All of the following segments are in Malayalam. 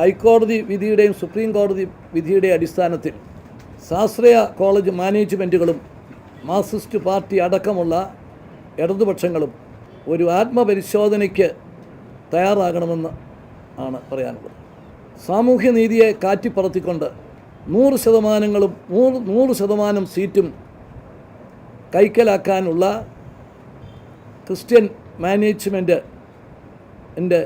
ഹൈക്കോടതി വിധിയുടെയും സുപ്രീം കോടതി വിധിയുടെയും അടിസ്ഥാനത്തിൽ ശാസ്ത്രീയ കോളേജ് മാനേജ്മെൻറ്റുകളും മാർക്സിസ്റ്റ് പാർട്ടി അടക്കമുള്ള ഇടതുപക്ഷങ്ങളും ഒരു ആത്മപരിശോധനയ്ക്ക് തയ്യാറാകണമെന്ന് ആണ് പറയാനുള്ളത്. സാമൂഹ്യനീതിയെ കാറ്റിപ്പറത്തിക്കൊണ്ട് 100% സീറ്റും കൈക്കലാക്കാനുള്ള ക്രിസ്ത്യൻ മാനേജ്മെൻറ്റിൻ്റെ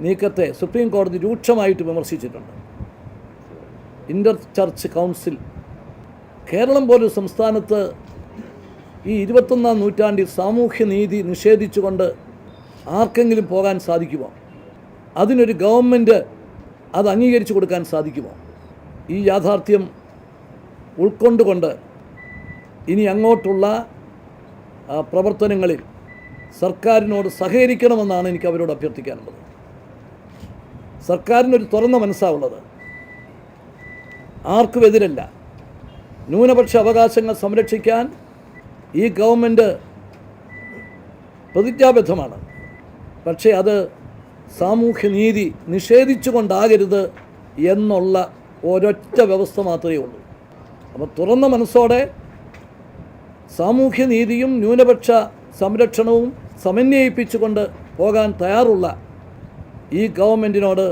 നീക്കത്തെ സുപ്രീം കോടതി രൂക്ഷമായിട്ട് വിമർശിച്ചിട്ടുണ്ട്. ഇൻ്റർ ചർച്ച് കൗൺസിൽ കേരളം പോലൊരു സംസ്ഥാനത്ത് ഈ 21-ാം നൂറ്റാണ്ടിൽ സാമൂഹ്യനീതി നിഷേധിച്ചുകൊണ്ട് ആർക്കെങ്കിലും പോകാൻ സാധിക്കുമോ? അതിനൊരു ഗവൺമെൻറ് അത് അംഗീകരിച്ചു കൊടുക്കാൻ സാധിക്കുമോ? ഈ യാഥാർത്ഥ്യം ഉൾക്കൊണ്ടുകൊണ്ട് ഇനി അങ്ങോട്ടുള്ള പ്രവർത്തനങ്ങളിൽ സർക്കാരിനോട് സഹകരിക്കണമെന്നാണ് എനിക്ക് അവരോട് അഭ്യർത്ഥിക്കാനുള്ളത്. സർക്കാരിനൊരു തുറന്ന മനസ്സാവുള്ളത്, ആർക്കും എതിരല്ല. ന്യൂനപക്ഷ അവകാശങ്ങൾ സംരക്ഷിക്കാൻ ഈ ഗവൺമെൻറ് പ്രതിജ്ഞാബദ്ധമാണ്. പക്ഷേ അത് സാമൂഹ്യനീതി നിഷേധിച്ചുകൊണ്ടാകരുത് എന്നുള്ള ഒരൊറ്റ വ്യവസ്ഥ മാത്രമേ ഉള്ളൂ. അപ്പോൾ തുറന്ന മനസ്സോടെ സാമൂഹ്യനീതിയും ന്യൂനപക്ഷ സംരക്ഷണവും സമന്വയിപ്പിച്ചുകൊണ്ട് പോകാൻ തയ്യാറുള്ള ഈ ഗവൺമെൻറ്റിനോട്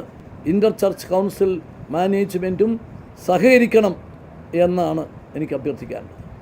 ഇൻ്റർ ചർച്ച് കൗൺസിൽ മാനേജ്മെൻറ്റും സഹകരിക്കണം എന്നാണ് എനിക്ക് അഭ്യർത്ഥിക്കാനുള്ളത്.